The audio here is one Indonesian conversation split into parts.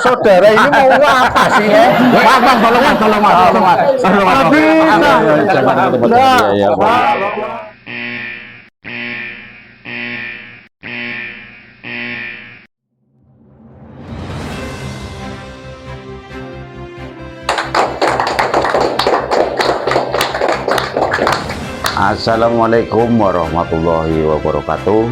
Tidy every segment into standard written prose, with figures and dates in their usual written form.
Saudara ini mau apa sih ya? Bang, tolong mas. Assalamualaikum warahmatullahi wabarakatuh.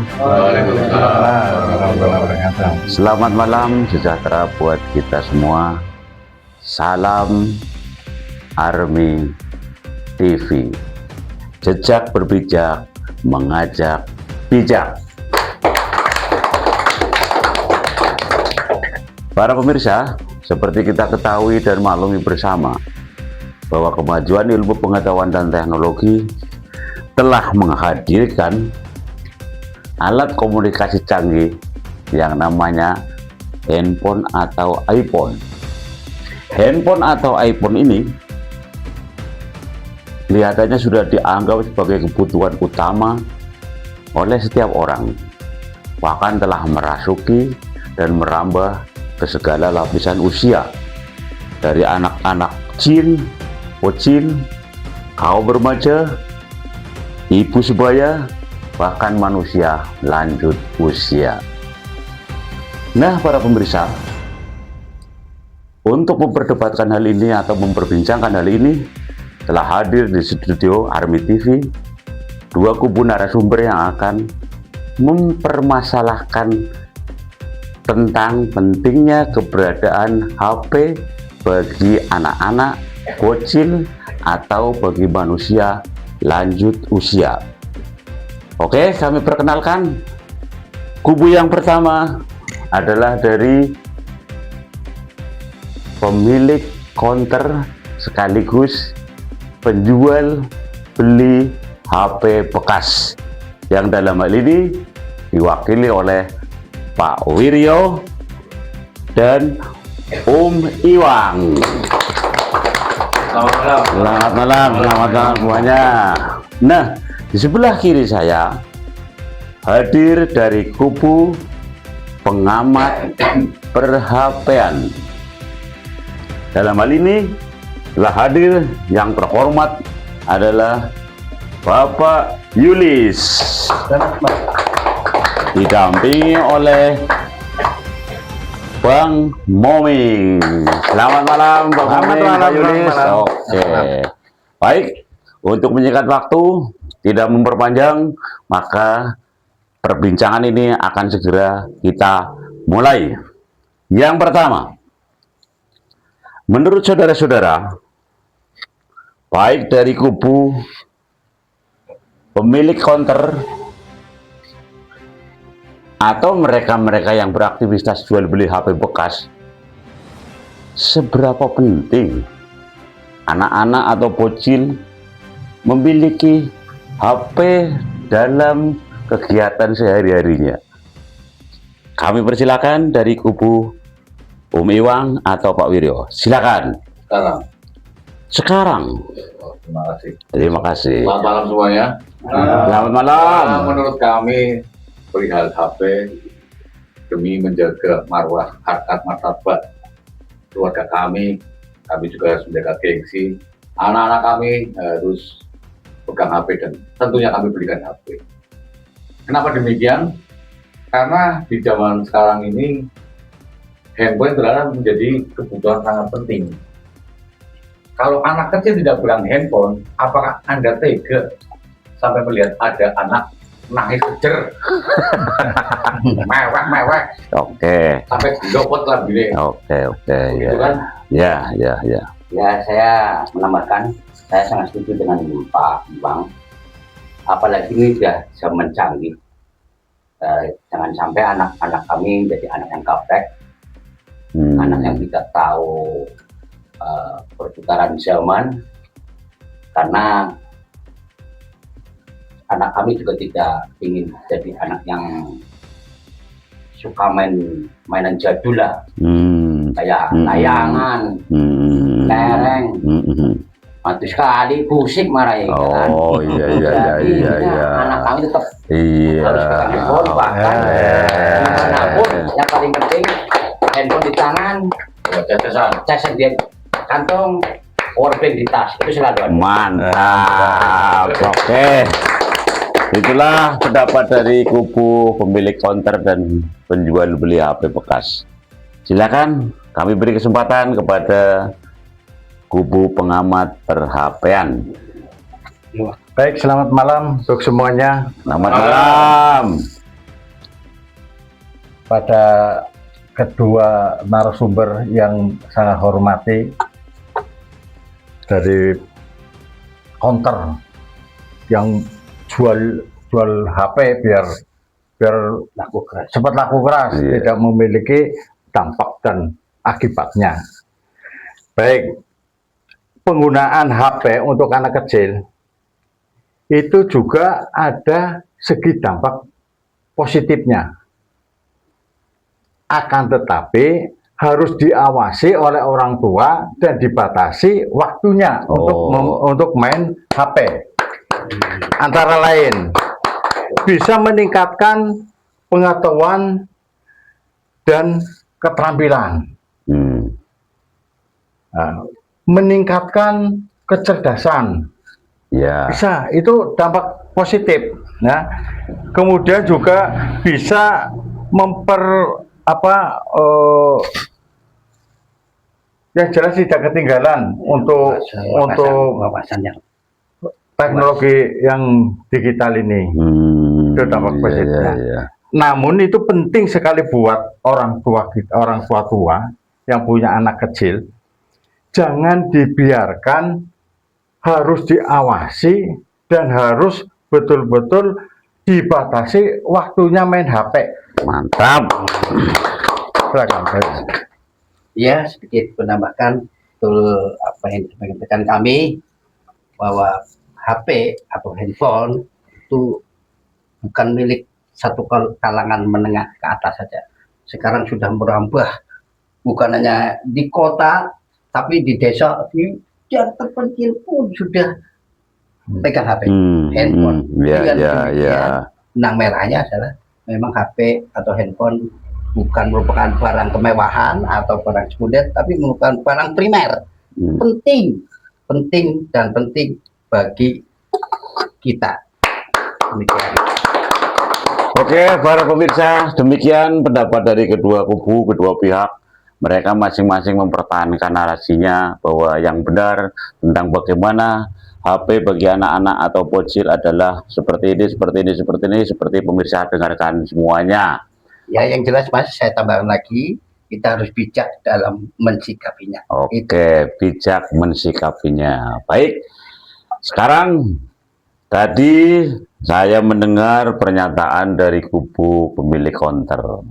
Selamat malam sejahtera buat kita semua. Salam Army TV. Jejak berbijak, mengajak bijak. Para pemirsa, seperti kita ketahui dan maklumi bersama bahwa kemajuan ilmu pengetahuan dan teknologi telah menghadirkan alat komunikasi canggih yang namanya handphone atau iPhone. Handphone atau iPhone ini kelihatannya sudah dianggap sebagai kebutuhan utama oleh setiap orang, bahkan telah merasuki dan merambah ke segala lapisan usia, dari anak-anak kecil, bocil, kaum remaja, ibu sebaya, bahkan manusia lanjut usia. Nah, para pemirsa, untuk memperdebatkan hal ini atau memperbincangkan hal ini, telah hadir di studio Army TV dua kubu narasumber yang akan mempermasalahkan tentang pentingnya keberadaan HP bagi anak-anak, bocil, atau bagi manusia lanjut usia. Oke, kami perkenalkan kubu yang pertama adalah dari pemilik counter sekaligus penjual beli HP bekas, yang dalam hal ini diwakili oleh Pak Wiryo dan Iwang. Selamat malam semuanya. Nah, di sebelah kiri saya hadir dari kubu pengamat per-HP-an. Dalam hal ini telah hadir yang terhormat adalah Bapak Yulis, didampingi oleh Bang Moming. Selamat malam Bang Moming, Pak Yulis. Oke. Baik, untuk menyingkat waktu, tidak memperpanjang, maka perbincangan ini akan segera kita mulai. Yang pertama, menurut saudara-saudara, baik dari kubu pemilik counter atau mereka-mereka yang beraktivitas jual beli HP bekas, seberapa penting anak-anak atau bocil memiliki HP dalam kegiatan sehari-harinya? Kami persilakan dari kubu Iwang atau Pak Wiryo. Silakan. Sekarang. Terima kasih. Terima kasih. Selamat malam semuanya. Selamat malam. Menurut kami, perihal HP demi menjaga marwah, harkat, martabat keluarga kami juga harus menjaga gengsi. Anak-anak kami harus pegang HP dan tentunya kami belikan HP. Kenapa demikian? Karena di zaman sekarang ini handphone telah menjadi kebutuhan sangat penting. Kalau anak kecil tidak pegang handphone, apakah Anda tega sampai melihat ada anak nangis kejer, mewek, Oke. sampai dilopot lah gini. Oke. Gitu Ya. kan? Ya. Ya, saya menambahkan, saya sangat setuju dengan Pak Bang. Apalagi ini sudah zaman canggih. Jangan sampai anak-anak kami menjadi anak yang gaptek, anak yang tidak tahu perputaran zaman, karena anak kami juga tidak ingin jadi anak yang suka mainan jadul lah, kayak layangan, lereng, mati sekali, pusing marah ya. Oh iya. Anak kami tetap Iya. harus pegang handphone, bahkan dimanapun yang paling penting handphone di tangan, casan di kantong, powerbank di tas, itu selalu ada. Mantap. Oke. Itulah pendapat dari kubu pemilik counter dan penjual beli HP bekas. Silakan kami beri kesempatan kepada kubu pengamat per-HP-an. Baik, selamat malam untuk semuanya. Selamat malam. Pada kedua narasumber yang saya hormati dari counter yang jual HP biar Laku keras. cepat laku keras, Iya. tidak memiliki dampak dan akibatnya. Baik, penggunaan HP untuk anak kecil itu juga ada segi dampak positifnya. Akan tetapi harus diawasi oleh orang tua dan dibatasi waktunya untuk main HP. Antara lain bisa meningkatkan pengetahuan dan keterampilan, meningkatkan kecerdasan. Ya. Bisa, itu dampak positif. Ya. Kemudian juga bisa yang jelas tidak ketinggalan untuk wawasannya. teknologi yang digital ini. Itu dampak positifnya. Ya. Namun itu penting sekali buat orang tua yang punya anak kecil. Jangan dibiarkan, harus diawasi dan harus betul-betul dibatasi waktunya main HP. Mantap. Silakan. Ya, sedikit menambahkan betul apa yang disampaikan kami, bahwa HP atau handphone itu bukan milik satu kalangan menengah ke atas saja. Sekarang sudah merambah, bukan hanya di kota, tapi di desa, di yang terpencil pun sudah pegang HP, handphone. Ya. Benang merahnya adalah memang HP atau handphone bukan merupakan barang kemewahan atau barang sekunder, tapi merupakan barang primer, penting bagi kita. Demikian. Oke, para pemirsa, demikian pendapat dari kedua kubu, kedua pihak. Mereka masing-masing mempertahankan narasinya bahwa yang benar tentang bagaimana HP bagi anak-anak atau bocil adalah seperti ini, seperti pemirsa dengarkan semuanya. Ya, yang jelas Mas, saya tambahkan lagi, kita harus bijak dalam mensikapinya. Oke, bijak mensikapinya. Baik, sekarang tadi saya mendengar pernyataan dari kubu pemilik counter.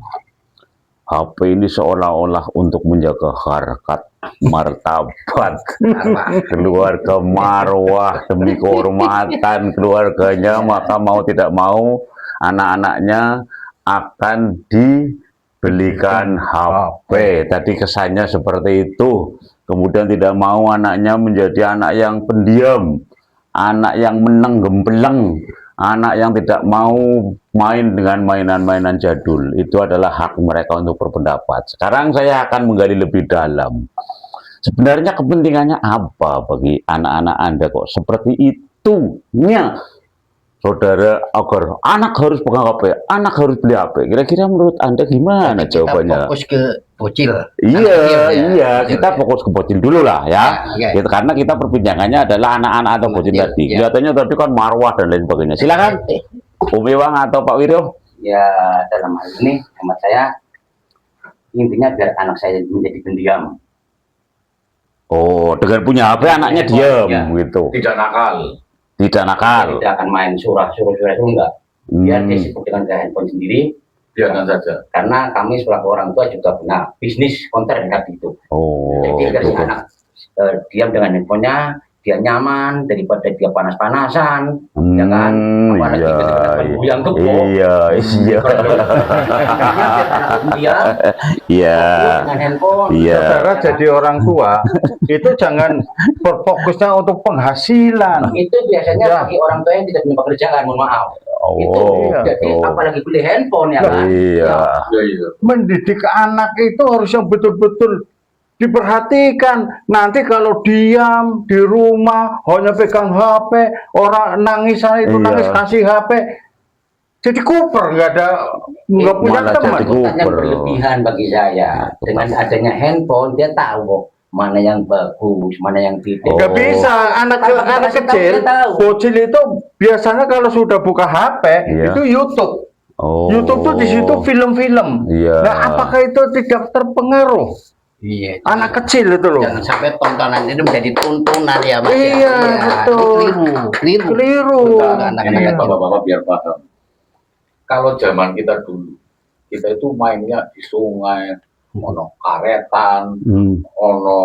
HP ini seolah-olah untuk menjaga harkat, martabat, keluarga, marwah, demi kehormatan keluarganya, maka mau tidak mau anak-anaknya akan dibelikan HP. Tadi kesannya seperti itu. Kemudian tidak mau anaknya menjadi anak yang pendiam, anak yang meneng gempeleng, anak yang tidak mau main dengan mainan-mainan jadul. Itu adalah hak mereka untuk berpendapat. Sekarang saya akan menggali lebih dalam. Sebenarnya kepentingannya apa bagi anak-anak Anda kok seperti itunya? Saudara, agar anak harus pegang HP, anak harus beli HP. Kira-kira menurut Anda gimana jawabannya? Kita fokus ke bocil. Iya, kita fokus ke bocil dulu lah ya. Gitu, karena kita perbincangannya adalah anak-anak atau bocil tadi. Kelihatannya tadi kan marwah dan lain sebagainya. Silakan, Umi Wang atau Pak Wiryo. Ya, dalam hal ini, hemat saya, intinya biar anak saya menjadi pendiam. Oh, dengan punya HP anaknya diam gitu. Tidak nakal. Tidak nakal. Tidak akan main surah itu enggak. Biar dia sibuk dengan handphone sendiri. Biarkan saja. Karena kami selaku orang tua juga punya bisnis konter dekat itu. Jadi dari anak diam dengan handphonenya, dia nyaman daripada dia panas-panasan, ya kan? Apalagi yang iya. Dengan handphone. Saudara jadi orang tua itu jangan berfokusnya untuk penghasilan. Itu biasanya bagi orang tua yang tidak punya pekerjaan, mohon maaf. Itu Oh, jadi betul. apalagi beli handphone ya kan. Iya. Iya. Mendidik anak itu harus yang betul-betul diperhatikan. Nanti kalau diam di rumah hanya pegang HP, orang nangis sana itu Iya. nangis kasih HP, jadi kuper, nggak punya Malah teman. jadi Ketakutan yang Kuper. berlebihan bagi saya. Dengan adanya handphone dia tahu mana yang bagus, mana yang tidak. Oh. Nggak bisa, anak Kalau kita anak kasih tahu, kecil, dia tahu. bocil itu biasanya kalau sudah buka HP Iya. itu YouTube. Oh. YouTube tuh di situ film-film. Iya. Nah, apakah itu tidak terpengaruh? Iya. Anak kecil itu loh. Jangan sampai tontonan itu menjadi tuntunan ya Mas. Iya, betul. Keliru. Keliru. Betul, anak-anak Ini kecil. bapak-bapak biar paham. Kalau zaman kita dulu, kita itu mainnya di sungai, ono karetan, ono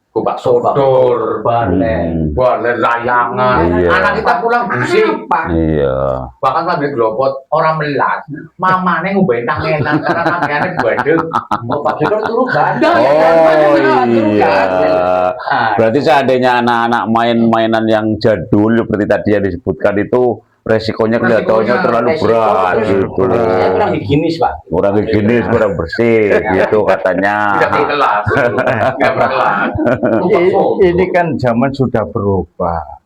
gobak sodor, Balik. balik layangan. Iya. Anak kita pulang busik, Iya. bahkan sambil globot orang melas. Mamane ngubahin tangenan karena tangannya bandel. Mau Pak Jodoh turu gandang. Oh iya. Ah, Berarti seandainya anak-anak main-mainan yang jadul seperti tadi yang disebutkan itu resikonya kelihatannya terlalu berat gitu. Saya kurang higienis Pak. Kurang higienis, kurang bersih gitu katanya. Tidak berkelas, tidak berkelas. Ini kan zaman sudah berubah.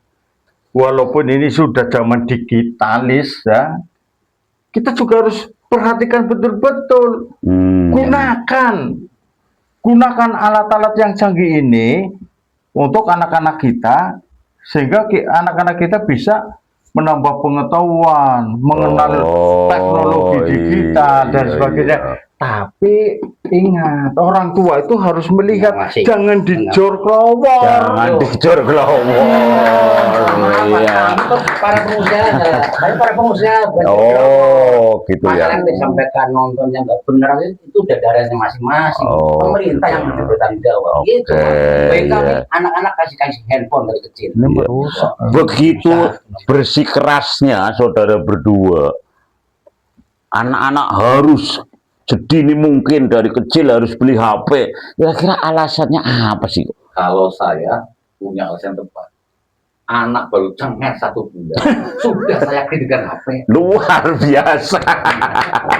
Walaupun ini sudah zaman digitalis ya, kita juga harus perhatikan betul-betul. Gunakan alat-alat yang canggih ini untuk anak-anak kita, sehingga anak-anak kita bisa menambah pengetahuan, mengenal teknologi digital dan iya, sebagainya. iya. Tapi ingat, orang tua itu harus melihat, Masih. jangan dijor kelowor. Jangan dicor kelowor. Iya. Para pengusaha, para pengusaha. Oh, gitu Masalah ya. yang disampaikan nonton yang nggak benar itu udah darahnya masing-masing. Oh, Pemerintah yang gitu. bertanggung jawab. Oke, Gitu. Baik kami iya. anak-anak kasih handphone dari kecil. Ini merusak. Begitu bersikeras saudara berdua, anak-anak harus sedini mungkin dari kecil harus beli HP. Kira-kira alasannya apa sih? Kalau saya punya alasan tepat, anak baru cengar 1 bulan, sudah saya kritikan HP. Luar biasa.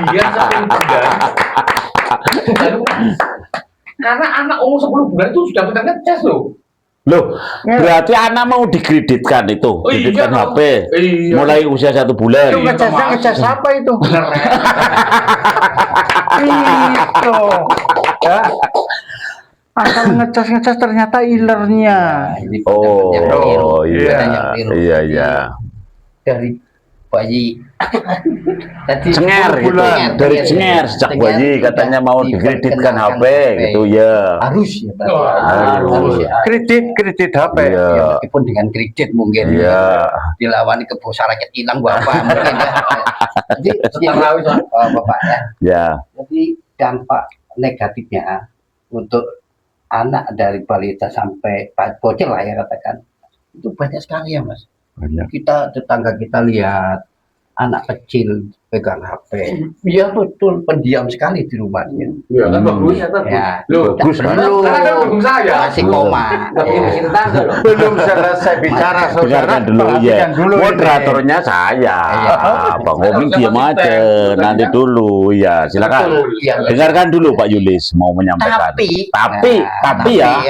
Dia 1 bulan. Karena anak umur 10 bulan itu sudah bisa ngecas loh. Loh, berarti anak mau dikreditkan itu, Oh, iya, kreditkan Bang. HP Iya. mulai usia 1 bulan. Itu ngecasnya ngecas apa itu? Itu. Ya. Asal ngecas ternyata ilernya. Ini yang keliru. Oh iya, Yang keliru. iya iya. Dari bayi. Tadi Cenger gitu, dari cenger sejak bayi katanya mau dikreditkan HP gitu ya. Harus ya Pak. Harus. ya. Kredit HP. Iya. Ya, meskipun dengan kredit mungkin Iya. dilawani ke rakyat hilang bapak mungkin ya. Jadi yang bapak ya. Ya. Jadi dampak negatifnya untuk anak dari balita sampai bocil lah ya katakan itu banyak sekali ya Mas. Banyak. Kita tetangga kita lihat anak kecil pegang HP. Iya betul, pendiam sekali di rumahnya. Iya kan bagus ya Ya, Loh, bagus, tidak kan? perlu. Karena kan dukung saya. Masih koma. Tapi Ya. masih tetangga loh. Belum selesai bicara, saudara. Dengarkan dulu ya. Perhatikan dulu ini. Moderatornya saya. Bang Ngoming Harusnya diam aja. konsisten. Nanti dulu ya, silakan. Betul, iya. Dengarkan dulu Pak Yulis mau menyampaikan. Tapi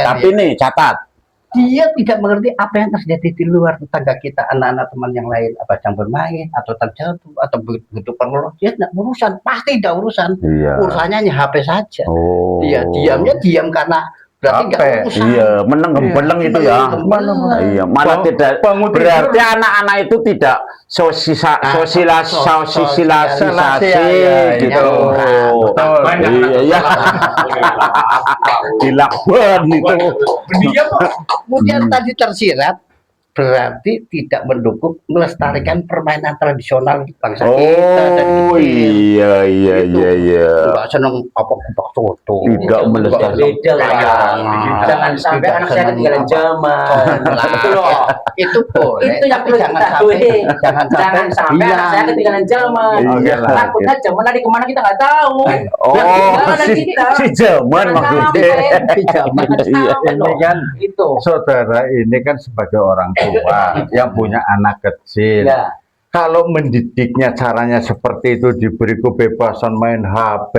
Tapi nih catat. dia tidak mengerti apa yang terjadi di luar tetangga kita, anak-anak teman yang lain, apa yang bermain atau terjatuh atau begitu perlu dia tidak urusan, pasti tidak urusan. Iya. Urusannya hanya HP saja. Oh. Dia diamnya diam karena berarti nggak HP. urusan. Iya, meneng gempeleng itu ya. Gempeleng. Iya, malah tidak bangun tidur. berarti anak-anak itu tidak sosialisasi ya, gitu. Betul. Banyak Iya, dilakukan itu. Dia kok. Kemudian tadi tersirat berarti tidak mendukung melestarikan permainan tradisional bangsa kita dan Oh kecil. iya Nggak seneng apa kupak soto. Tidak melestarikan. Beda lah. Jangan sampai anak saya ketinggalan zaman. Itu loh. Itu boleh. Itu yang tapi perlu jangan kita sampai tahu. jangan Jangan sampai iya. anak saya ketinggalan zaman. Iya lah. Takutnya zaman lari kemana kita nggak tahu. Oh, Jangan si kita. zaman maksudnya. Zaman. Ini kan Itu. saudara ini kan sebagai orang tua yang punya anak kecil. Ya. kalau mendidiknya caranya seperti itu, diberi kebebasan main HP,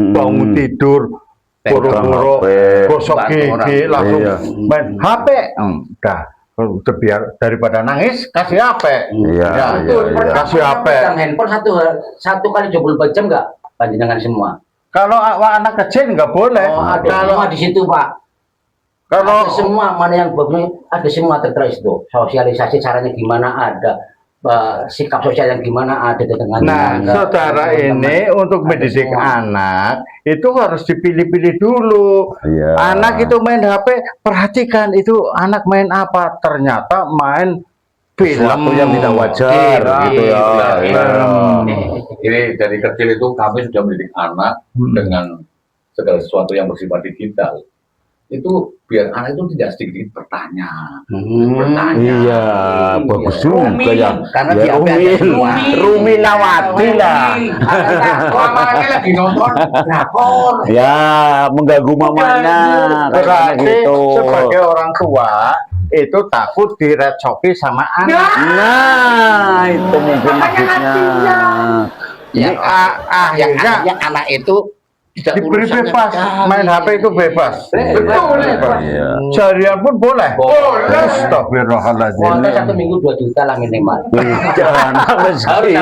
bangun tidur, buru-buru, HP, gosok bantu gigi, orang. langsung Iya. main HP. Udah biar daripada nangis, kasih HP. Iya, Ya, iya, iya. kasih HP. Pegang handphone satu kali 24 jam nggak? Panjenengan semua. Kalau anak kecil nggak boleh. Oh, ada Kalau semua di situ, Pak. kalau Ada semua, mana yang bagus, ada semua tertera itu. Sosialisasi caranya gimana ada, sikap sosial yang gimana ada dengan Nah, saudara ini untuk mendidik anak itu harus dipilih-pilih dulu. Iya. Anak itu main HP, perhatikan itu anak main apa. Ternyata main film Sesuatu yang tidak wajar, gitu ya. Iya. Film. Ini dari kecil itu kami sudah mendidik anak dengan segala sesuatu yang bersifat digital. Itu biar anak itu tidak sedikit bertanya. Iya, bagus juga ya. Karena Ya, di HP ada Rumi, semua. Rumi Nawati lah. Mamanya lagi nonton drakor. Ya, mengganggu mamanya. Kayak Berarti gitu. sebagai orang tua itu takut direcoki sama anak. Nah, itu mungkin maksudnya. Yang akhirnya yang anak itu tidak diberi urusannya bebas, sekali. main HP itu bebas. Betul. Iya. Seharian pun boleh. Boleh. Astagfirullahaladzim. Kuota 1 minggu 2 juta lah minimal. Jangan begitu. Iya,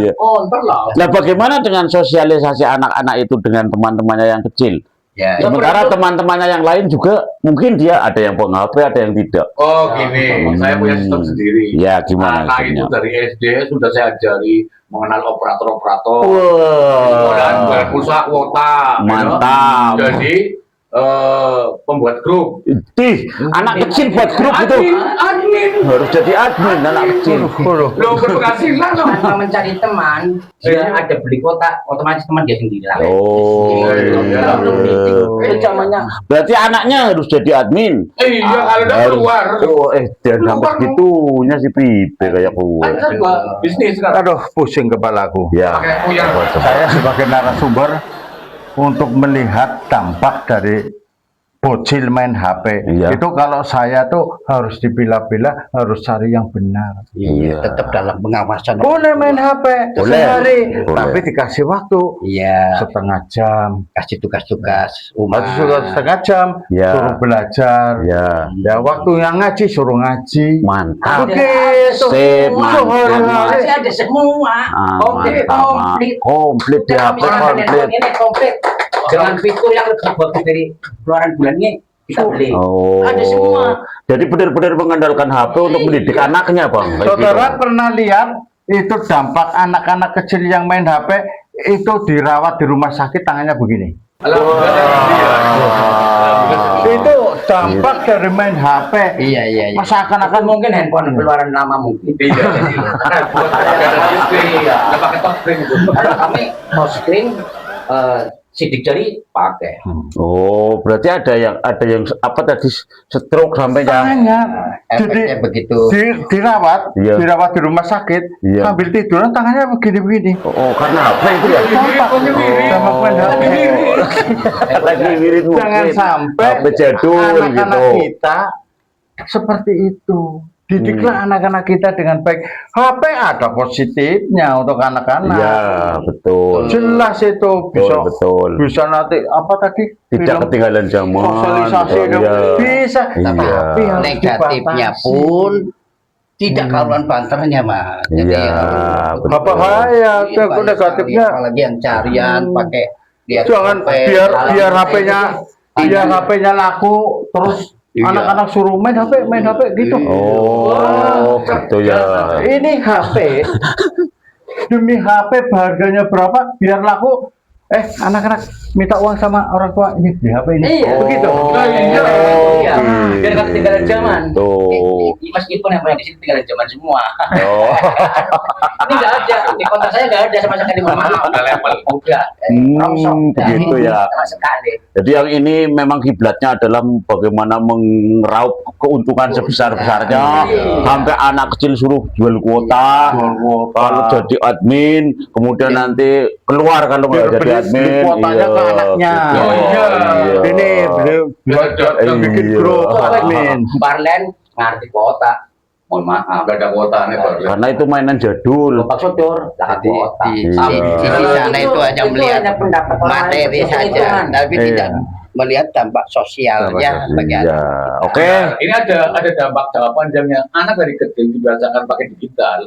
iya. Konter lah. Nah, bagaimana dengan sosialisasi anak-anak itu dengan teman-temannya yang kecil? Ya, Sementara teman-temannya yang lain juga mungkin dia ada yang pegang HP, ada yang tidak. Oh gini, saya punya sistem sendiri. Ya, gimana Anak itu sistemnya? dari SD sudah saya ajari mengenal operator-operator. Wah, Dan berpulsa kuota. mantap. Jadi pembuat grup. Ih, anak kecil buat grup gitu. Admin. Harus jadi admin anak kecil. Lo berpenghasilan loh. tanpa mencari teman, dia ada beli kuota, otomatis teman dia sendiri lah. Oh, iya. Itu zamannya. berarti anaknya harus jadi admin. Iya kalau udah Harus. keluar. Oh, dan sampai segitunya si Pipe kayak gue. Kan saya buat bisnis kan. Aduh, pusing kepalaku. Ya. Pakai kuyang. Saya sebagai narasumber untuk melihat dampak dari bocil main HP. Iya. Itu kalau saya tuh harus dipilah-pilah, harus cari yang benar. Iya. Tetap dalam pengawasan. Boleh main HP Boleh. sehari, Boleh. tapi dikasih waktu Iya, setengah jam. kasih tugas-tugas rumah. Harus sudah setengah jam, Ya. suruh belajar. Ya. Ya, waktu yang ngaji suruh ngaji. Mantap. Begitu. Sip, Sehari-hari. Masih ada semua. Ah, Komplit, mantap, komplit. komplit di Kalau HP misalkan komplit. handphone ini komplit dengan fitur yang lebih bagus dari keluaran bulan ini, kita beli. Oh. Ada semua. Jadi benar-benar mengandalkan HP untuk mendidik anaknya, Bang. Kayak Saudara gitu. pernah lihat itu dampak anak-anak kecil yang main HP itu dirawat di rumah sakit tangannya begini. Itu dampak dari main HP. Iya, iya, iya. Masa Akan akan-akan mungkin handphone keluaran lama mungkin. Iya. Buat ada screen. Nggak pakai touchscreen itu. Kalau kami mau screen, sidik jari pakai. Oh, berarti ada yang apa tadi stroke sampai yang tangannya Efeknya begitu. dirawat, Iya. dirawat di rumah sakit, Iya. sambil tiduran tangannya begini-begini. oh karena HP itu ya. Dampak sama main HP. Lagi mirip mungkin. Jangan sampai HP jadul anak-anak gitu. kita seperti itu. Didiklah anak-anak kita dengan baik. HP ada positifnya untuk anak-anak. Iya, betul. Jelas itu bisa betul. bisa nanti apa tadi? Tidak Film ketinggalan zaman. sosialisasi itu Iya. bisa. Iya. Tapi harus Negatifnya dibatasi. pun tidak karuan banternya, Mas. Jadi Iya, betul. bahaya tuh banyak negatifnya. sekali, apalagi yang carian pakai lihat Jangan HP, biar salah HP-nya itu. biar HP-nya laku terus Iya. anak-anak suruh main HP gitu. Oh, gitu ya. Ini HP demi HP harganya berapa biar laku. Anak-anak minta uang sama orang tua ini beli HP ini. Iya. Begitu. Iya. Biar nggak ketinggalan zaman. Tuh. Meskipun yang punya di sini ketinggalan zaman semua. Oh. Ini nggak ada di kontak saya, nggak ada sama sekali. Mohon maaf. Udah level. Udah. Rongsok. Begitu ya. Sama sekali. Jadi yang ini memang kiblatnya adalah bagaimana mengeraup keuntungan sebesar-besarnya sampai anak kecil suruh jual kuota, kalau jadi admin, kemudian nanti keluar kalau nggak jadi admin. Beli kuotanya ke anaknya. betul. Oh, iya. Ini beli buat Iya. bikin Iya. grup admin. Barlen ngerti kota. mohon maaf. Nggak ada kuotanya Pak. Karena itu mainan jadul. Bapak Sodor, lah Jadi kuota. di Iya. sana itu hanya melihat pendapat orang lain, materi itu saja, hitungan. tapi Iya. tidak melihat dampak sosialnya bagi Iya. anak. Oke. Nah, ini ada dampak jangka panjangnya. Anak dari kecil dibiasakan pakai digital.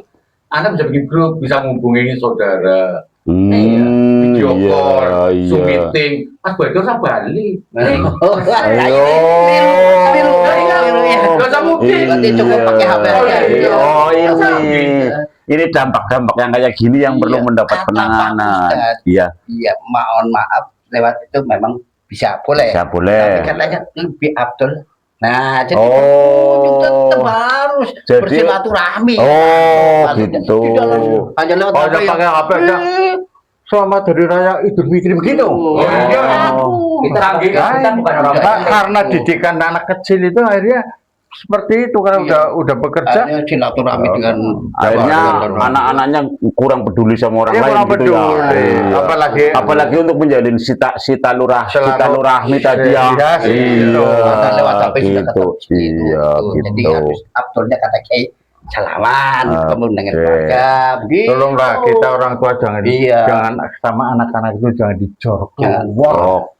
Anak bisa bikin grup, bisa menghubungi saudara, video Iya, call, Zoom iya. meeting. Pas balik sama Bali. Ayo. Gak usah mudik. Berarti cukup pakai HP aja. Iya. Oh, ini dampak-dampak yang kayak gini yang perlu Iya. mendapat Apa, penanganan. Ustaz? Iya, Iya, mohon maaf lewat itu memang bisa boleh. bisa boleh. Tapi katanya lebih Abdul. Nah, jadi Oh. tetap harus Jadi- bersilaturahmi. Oh, Maksudnya, gitu. tidak langsung hanya lewat Oh, HP udah yang- pakai HP aja. Selamat Hari Raya Idul Fitri begitu. Oh, iya. Kita Canggih, kita bukan orang baik. Karena didikan anak kecil itu akhirnya seperti itu karena Iya. udah bekerja. Hanya silaturahmi dengan Akhirnya anak-anaknya kurang peduli sama orang Dia lain kurang gitu ya. peduli. Iya. Apalagi untuk menjalin silaturahmi tadi ya. Iya, Iya, Karena lewat HP sudah gitu. ketemu seperti itu. Iya, Jadi gitu. harus Abdulnya kata Kiai salaman, Oke. kemudian dengan keluarga, begitu. Tolonglah kita orang tua jangan Iya. jangan sama anak-anak itu jangan dijorok Jangan. keluar.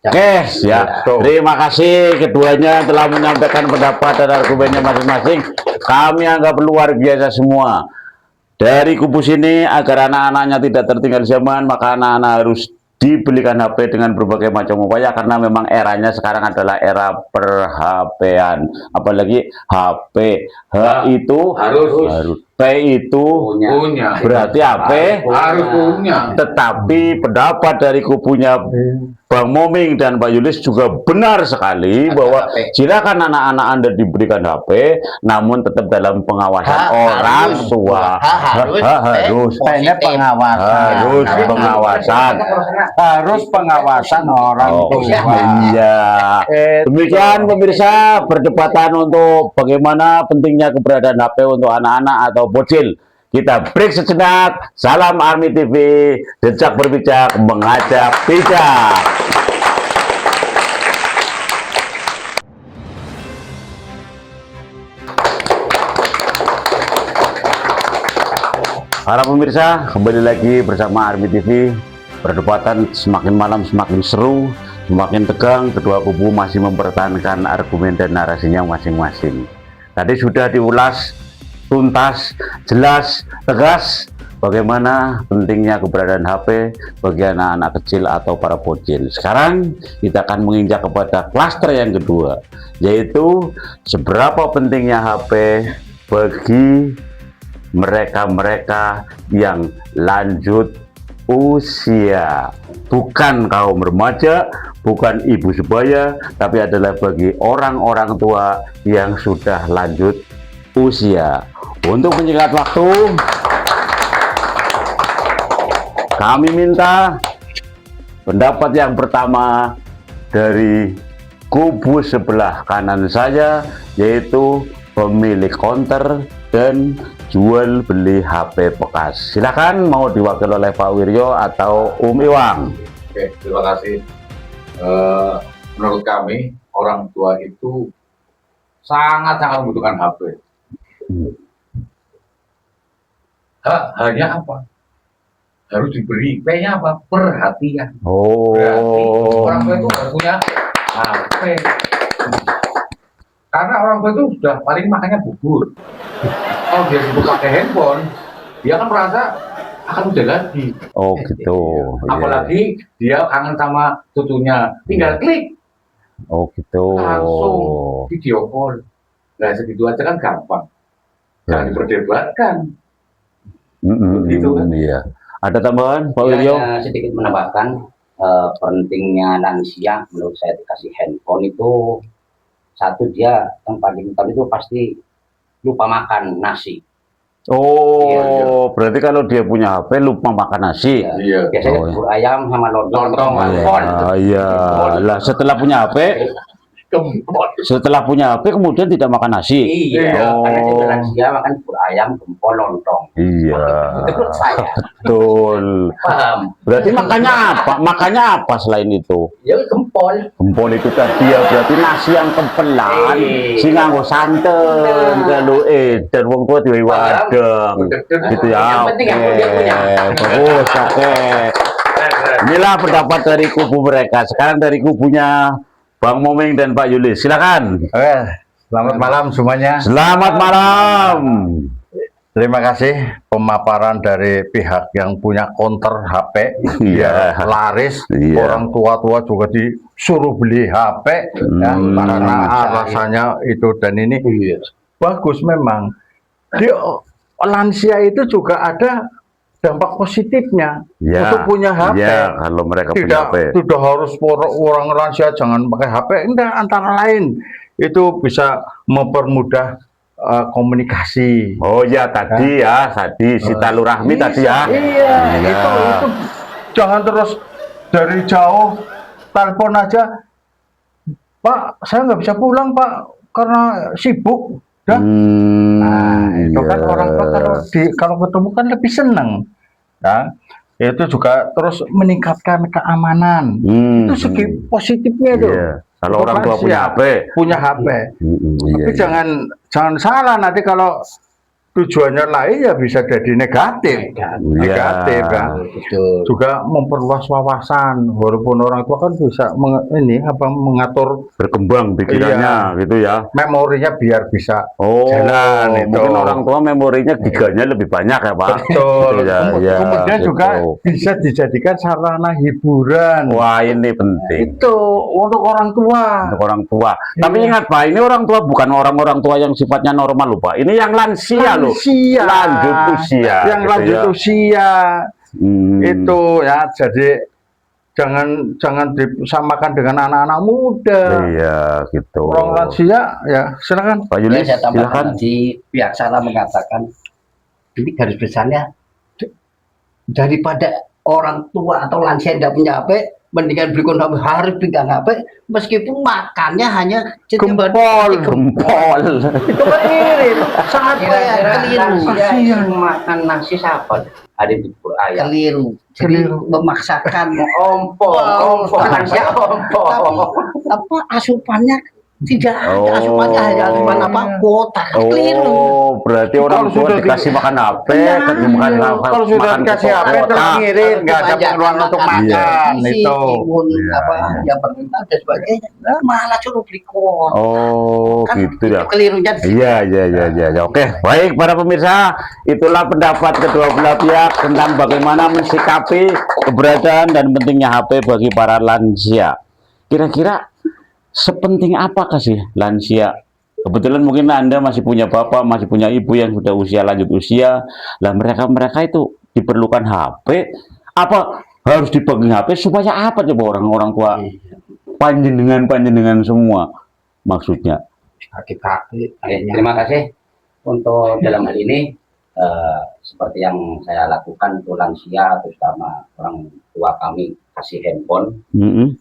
Oke, ya. Terima kasih keduanya telah menyampaikan pendapat dan argumennya masing-masing. Kami anggap luar biasa semua. Dari kubu sini, agar anak-anaknya tidak tertinggal zaman, maka anak-anak harus dibelikan HP dengan berbagai macam upaya karena memang eranya sekarang adalah era per-HP-an. Apalagi HP. H Nah, itu harus. P itu Punya. berarti HP. Harus punya. Tetapi pendapat dari kubunya Bang Moming dan Pak Yulis juga benar sekali bahwa HP. silakan anak-anak Anda diberikan HP, namun tetap dalam pengawasan orang Harus. tua. Harus. Kayaknya pengawasan. Harus pengawasan. Harus pengawasan orang Oh, tua. iya. Demikian pemirsa perdebatan untuk bagaimana pentingnya keberadaan HP untuk anak-anak atau bocil. Kita break sejenak. Salam Army TV, jejak berpijak, mengajak bijak. Para pemirsa, kembali lagi bersama Army TV. Perdebatan semakin malam semakin seru, semakin tegang. Kedua kubu masih mempertahankan argumen dan narasinya masing-masing. Tadi sudah diulas tuntas, jelas, tegas bagaimana pentingnya keberadaan HP bagi anak-anak kecil atau para bocil. Sekarang kita akan menginjak kepada klaster yang kedua, yaitu seberapa pentingnya HP bagi mereka-mereka yang lanjut usia, bukan kaum remaja, bukan ibu sebaya, tapi adalah bagi orang-orang tua yang sudah lanjut usia. Untuk menyingkat waktu, kami minta pendapat yang pertama dari kubu sebelah kanan saya, yaitu pemilik counter dan jual beli HP bekas. Silakan, mau diwakili oleh Pak Wiryo atau Iwang. Oke, terima kasih. Menurut kami, orang tua itu sangat-sangat membutuhkan HP. Hanya apa? Harus diberi P-nya apa? Perhatian. Berarti orang tua itu harus punya HP. Karena orang tua itu sudah paling makannya bubur. Kalau dia sibuk pakai handphone, dia kan merasa akan udah lagi. Oh gitu. Iya. Apalagi dia kangen sama cucunya, tinggal klik Oh gitu. langsung video call. Nah segitu aja kan gampang. Jangan Ya. diperdebatkan. Gitu kan. Iya. Ada tambahan, Pak Ya, Wiryo? hanya sedikit menambahkan pentingnya lansia menurut saya dikasih handphone itu satu, dia yang paling utama itu pasti lupa makan nasi. Oh, berarti kalau dia punya HP lupa makan nasi. Ya, Iya. biasanya Oh, iya. bubur ayam sama lontong Lontong, sama iya. kol. Iya. Lah setelah punya HP, Gempol. Setelah punya HP kemudian tidak makan nasi. Iya, karena dia Oh. udah lansia makan bubur ayam, gempol, lontong. Iya. Itu menurut saya. Betul. Paham? Berarti makannya apa? Makannya apa selain itu? Ya gempol. Gempol itu tadi ya berarti nasi yang kempelan, sing nganggo santen, kalau dan wong tua diwehi wadeng. Gitu ya. Yang penting yang dia punya. Bagus, oke. Inilah pendapat dari kubu mereka. Sekarang dari kubunya Bang Momeng dan Pak Yulis. Silakan. Oke, selamat malam semuanya. Selamat malam. Terima kasih pemaparan dari pihak yang punya counter HP. Iya. Ya, laris. Iya. Orang tua-tua juga disuruh beli HP ya, karena alasannya itu dan ini bagus memang. Di lansia itu juga ada dampak positifnya Ya. untuk punya HP. Ya, kalau mereka punya Tidak HP. tidak harus orang lansia jangan pakai HP. Enggak, antara lain itu bisa mempermudah komunikasi. Oh ya tadi ya, tadi si Talurahmi tadi ya. Iya, itu jangan terus dari jauh telepon aja. Pak, saya nggak bisa pulang Pak karena sibuk. Dah. Nah, itu kan iya. orang tua kalau ketemu kan lebih seneng. Nah, itu juga terus meningkatkan keamanan. Itu segi positifnya itu. Iya. Kalau orang tua punya HP. Punya HP. Tapi Iya. jangan salah nanti kalau tujuannya lain ya bisa jadi negatif. Negatif kan. Betul. Juga memperluas wawasan. Walaupun orang tua kan bisa mengatur Berkembang pikirannya gitu ya. memorinya biar bisa Oh, jalan itu. mungkin orang tua memorinya giganya lebih banyak ya Pak. Betul. Gitu ya, ya, Kemudian gitu. juga bisa dijadikan sarana hiburan. Wah ini penting Itu untuk orang tua. untuk orang tua. Iya. Tapi ingat Pak, ini orang tua bukan orang-orang tua yang sifatnya normal loh Pak. Ini yang lansia loh. Lansia. Lanjut usia. Yang gitu lanjut ya. usia Hmm. itu ya. Jadi jangan disamakan dengan anak-anak muda. Iya gitu. Orang lansia ya silakan. Pak Ya, Yulis, saya tambahkan silakan. tadi pihak sana mengatakan ini garis besarnya daripada orang tua atau lansia yang tidak punya HP, mendingan beli kondom harus pegang HP meskipun makannya hanya Gempol. Gempol. Itu kan irit. Sangat Kira-kira keliru. lansia Kasihan. yang makan nasi siapa? Ada di bubur ayam. keliru. Jadi Keliru. memaksakan Ompong, lansia ompong. tapi apa asupannya tidak ada Oh. asupannya hanya asupan apa kuota keliru. Oh, berarti orang Kalau tua sudah dikasih makan HP, Iya. makan Kalau sudah dikasih HP terus ngirit, nggak ada pengeluaran untuk makan Isi, itu. timun, Iya, apa iya. yang permintaan dan sebagainya malah suruh beli kuota. Oh, Kan gitu ya. itu kelirunya di situ. Iya, iya, iya, iya. Ya, oke, baik para pemirsa, itulah pendapat kedua belah pihak tentang bagaimana mensikapi keberadaan dan pentingnya HP bagi para lansia. Kira-kira sepenting apakah sih lansia? Kebetulan mungkin Anda masih punya bapak, masih punya ibu yang sudah usia lanjut usia. Lah mereka itu diperlukan HP. Apa harus dibagi HP supaya apa coba orang-orang tua panjenengan semua maksudnya? Kaki-kaki kayaknya. Terima kasih untuk dalam hal ini seperti yang saya lakukan untuk lansia terutama orang tua kami kasih handphone. Mm-mm.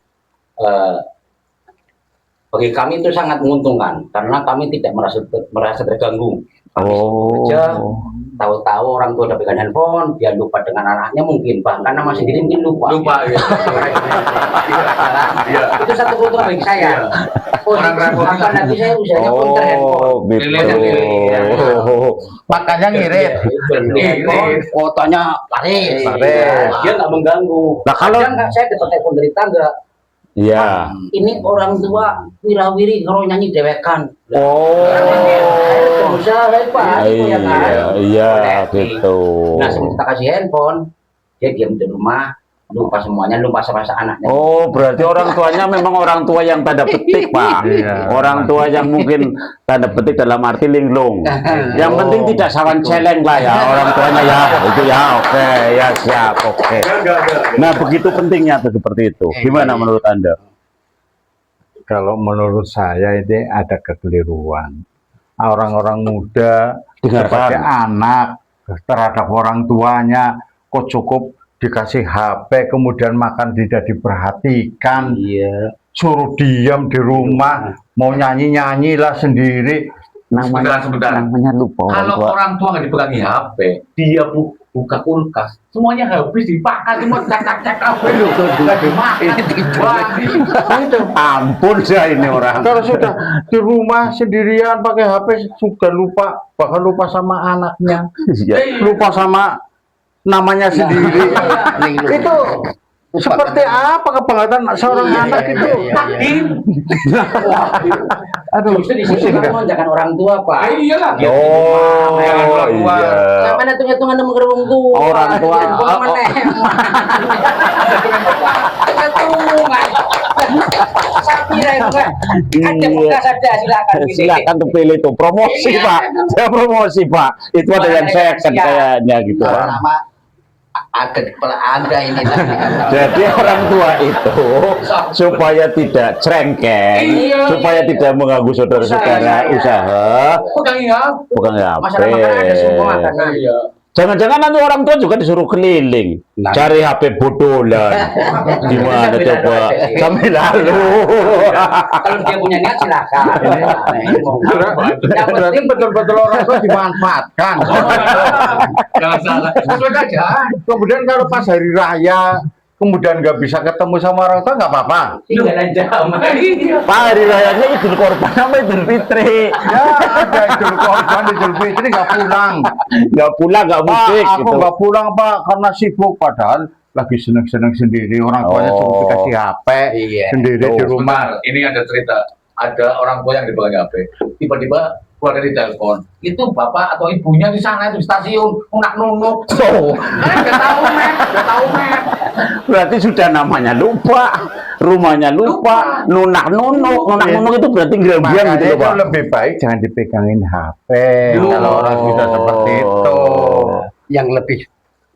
Bagi kami itu sangat menguntungkan karena kami tidak merasa terganggu. Kami Oh. bekerja, tahu-tahu orang tua udah pegang handphone, dia lupa dengan anaknya mungkin bahkan nama sendiri mungkin lupa. Lupa gitu. Iya. Itu satu keuntungan bagi saya. Orang repot. Bahkan nanti saya usahanya counter handphone. Oh, gitu. Iya. Makanya ngirit. Beli handphone, Fotonya laris. dia nggak mengganggu. Nah, kalau- Kadang nggak saya dapat telepon dari tangga. Iya. Ini orang tua wirawiri kalau nyanyi dewekan. Oh. Usaha Pak, Iya, ya kan? iya, Koneksi. gitu. Nah, sebelum kita kasih handphone, dia diam di rumah, lupa semuanya, lupa sama anaknya. Oh, berarti orang tuanya memang orang tua yang tanda petik, Pak. Iya. Orang tua yang mungkin tanda petik dalam arti linglung. Yang penting tidak sawan celeng lah ya orang tuanya ya. Itu ya, oke, ya siap, oke. Enggak. Nah, begitu pentingnya tuh seperti itu. Gimana menurut Anda? Kalau menurut saya ini ada kekeliruan. Orang-orang muda Dengarkan. sebagai anak terhadap orang tuanya kok cukup dikasih HP kemudian makan tidak diperhatikan. Iya. suruh diam di rumah, mau nyanyi-nyanyi lah sendiri. Sebentar. Namanya lupa orang Kalau tua. orang tua nggak dipegangi HP, dia buka kulkas, semuanya habis dipakai semua cak nggak dimakan. Wah, Itu. Ampun saya ini orang. Kalau sudah di rumah sendirian pakai HP sudah lupa, bahkan lupa sama anaknya, Iya. lupa sama namanya sendiri. Itu seperti apa kebangetan seorang anak itu? Aduh, Justru di sini pusing dah. kan jangan orang tua, Pak. iyalah. Oh, Jangan orang tua. iya. Sampai hitung-hitungan nemu gerung tua. Orang tua. Buang meneh. Hitungan. Sapi lah itu kan. Ada bekas ada silakan. Silakan tuh pilih tuh promosi Pak. Saya promosi Pak. Itu ada yang second kayaknya gitu Pak. Lama ada di kepala Anda ini. Jadi orang tua itu supaya tidak cerengkeng, Iya. supaya tidak mengganggu saudara-saudara usaha, Pegangi HP. bukan HP. Masalah makanan ada semua makanan. Iya. Jangan-jangan nanti orang tua juga disuruh keliling cari HP bodolan. Gimana Sambil coba? lalu aja sih. Sambil lalu. Kalau dia punya niat silakan. Yang Berarti penting betul-betul orang tua dimanfaatkan. Jangan salah. Sesuai aja. Kemudian kalau pas hari raya, kemudian nggak bisa ketemu sama orang tua, nggak apa-apa. tinggalan jam. Pak hari rayanya Idul Korban sama Idul Fitri. Ya ada Idul Korban, Idul Fitri nggak pulang. Nggak pulang, nggak Pak, mudik aku gitu. nggak pulang Pak karena sibuk. Padahal lagi seneng-seneng sendiri. Orang tuanya Oh. suruh dikasih HP sendiri di Tuh. rumah. Sebentar, ini ada cerita. Ada orang tua yang dipegangi HP. Tiba-tiba keluarga di telepon. Itu bapak atau ibunya di sana itu di stasiun. Unak-nunuk. Oh, Nggak tahu map. berarti sudah namanya lupa, rumahnya lupa, nunak-nunuk itu berarti gerambian Makanya gitu loh itu Pak. lebih baik jangan dipegangin HP Loh. kalau orang sudah seperti itu. Yang lebih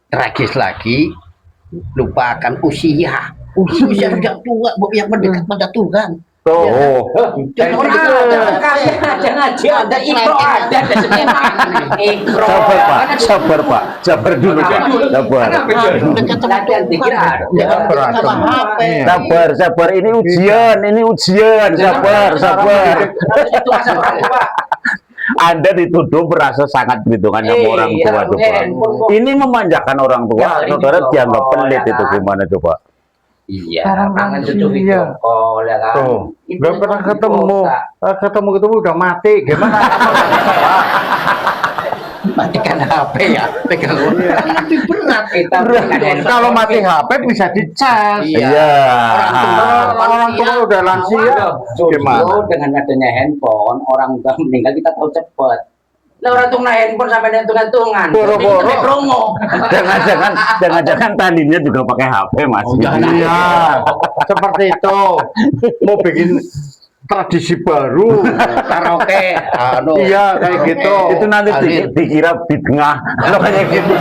tragis lagi, lupakan usia. Usia sudah tua, yang mendekat pada Tuhan. Oh, Jangan orang Jangan ada ikro ada ikro. sabar Pak, sabar dulu Pak, sabar. Latihan pikir ada. Jangan berantem. sama HP. Sabar, ini ujian, sabar. Itu asal orang tua. Anda dituduh merasa sangat perhitungan sama orang tua Iya, coba. Ini memanjakan orang tua, Ya, saudara ini dianggap juga, pelit ya itu kan? gimana coba? Iya, Orang kangen manusia. cucu video call ya kan. Tuh, Itu nggak pernah di ketemu, kota. ketemu udah mati. Gimana? Matikan HP ya, pegang lebih berat. Kita berikan handphone. Kalau mati HP bisa dicas. Iya. Orang tua udah lansia, Justru gimana? dengan adanya handphone, orang udah meninggal kita tahu cepat. Lah orang tungna handphone sampai hitung-hitungan. Boro-boro. Ini promo. Jangan-jangan talinya juga pakai HP Mas. Iya, seperti itu. Mau bikin tradisi baru, karaoke. Iya, kayak gitu. Itu nanti dikira bid'ah kalau kayak gitu.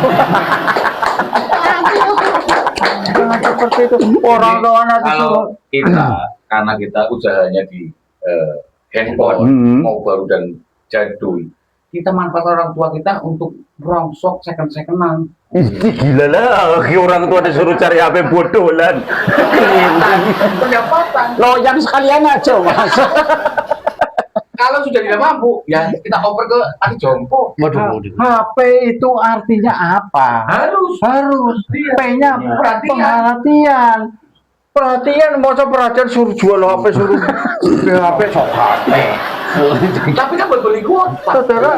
Jangan seperti itu. Orang tua nanti Kalau kita, karena kita usahanya di handphone, Hmm. mau baru dan jadul, kita manfaatkan orang tua kita untuk rongsok second-secondan. Ih, gila lah, orang tua disuruh cari HP bodolan. Pendapatan. Loyang sekalian aja Mas. Kalau sudah tidak mampu, ya kita oper ke panti jompo. HP itu artinya apa? Harus. Iya. P-nya perhatian. Perhatian, mau perhatian suruh jual HP, suruh beli HP, sok HP. Tapi kan buat beli kuota. Saudara,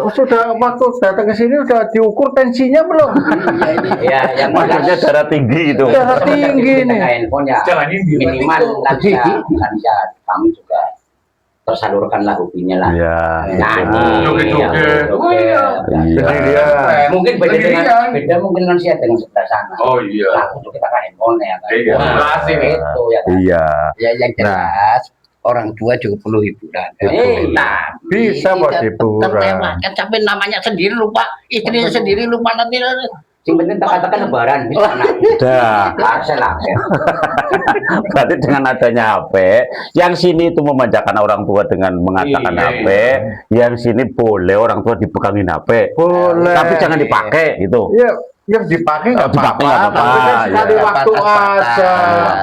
sudah waktu datang ke sini sudah diukur tensinya belum? Ya, yang Maksudnya darah tinggi itu. Darah tinggi nih. handphone ya Jangan ini. minimal lansia kami juga tersalurkanlah hobinya lah. Iya. Nyanyi, Joget-joget. joget. Oh, iya. Iya. Mungkin beda Sendirian. beda mungkin kan sih dengan sebelah sana. Oh iya. Lah, untuk kita kan handphone ya kan. Iya, Wah, asik. itu ya kan. Iya. Ya yang jelas orang tua juga perlu hiburan. Nah, Bisa buat hiburan. Terlewatkan sampai namanya sendiri lupa, istrinya sendiri lupa nanti. yang penting katakan lebaran di sana. Dah. Parcel lah. Berarti dengan adanya HP, yang sini itu memanjakan orang tua dengan mengatakan Iya. HP, yang sini boleh orang tua dipegangin HP. Boleh. Tapi jangan dipakai gitu. Ya, yang dipakai nggak Dipakai apa-apa, nggak apa-apa, tapi kan sekali ya. waktu aja.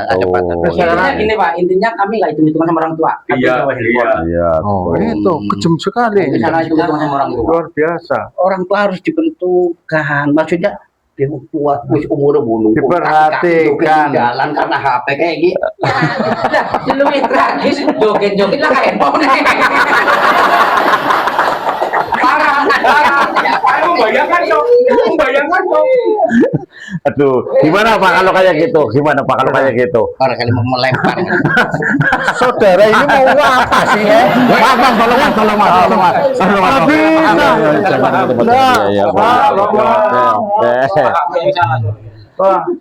Ada batas. Oh, Intinya gini Pak, intinya kami nggak hitung-hitungan sama orang tua. Kami Iya, bawa handphone. Iya. Oh, itu kejam sekali. Di sana hitung-hitungan sama orang tua. Luar biasa. Orang tua harus dibentukkan. Maksudnya dia tua wis umur bulu. Diperhatikan. Jalan karena HP kayak gitu. Lah, lebih tragis joget-joget lah kayak handphone. Parah, parah. Membayangkan dong. Membayangkan dong. Aduh, gimana Pak kalau kayak gitu? Gimana Pak kalau kayak gitu? Orang kali mau melempar. Saudara ini mau apa sih ya? Mas, tolong Mas. Tolong Mas.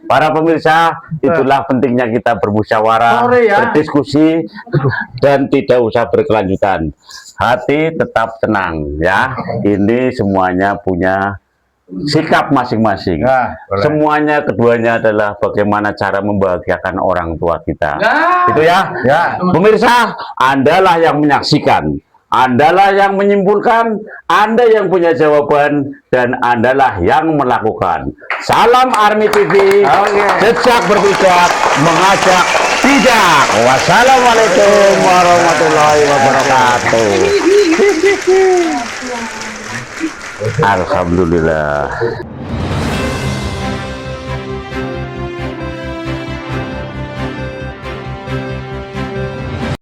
Para pemirsa, itulah pentingnya kita bermusyawarah, Sorry ya. berdiskusi, dan tidak usah berkelanjutan. Hati tetap tenang ya. Ini semuanya punya sikap masing-masing. Nah, boleh. Semuanya keduanya adalah bagaimana cara membahagiakan orang tua kita. Itu ya. Ya. Pemirsa, Andalah yang menyaksikan, Andalah yang menyimpulkan, Anda yang punya jawaban, dan Andalah yang melakukan. Salam Army TV, jejak berpijak, mengajak bijak. Wassalamualaikum warahmatullahi wabarakatuh. Alhamdulillah.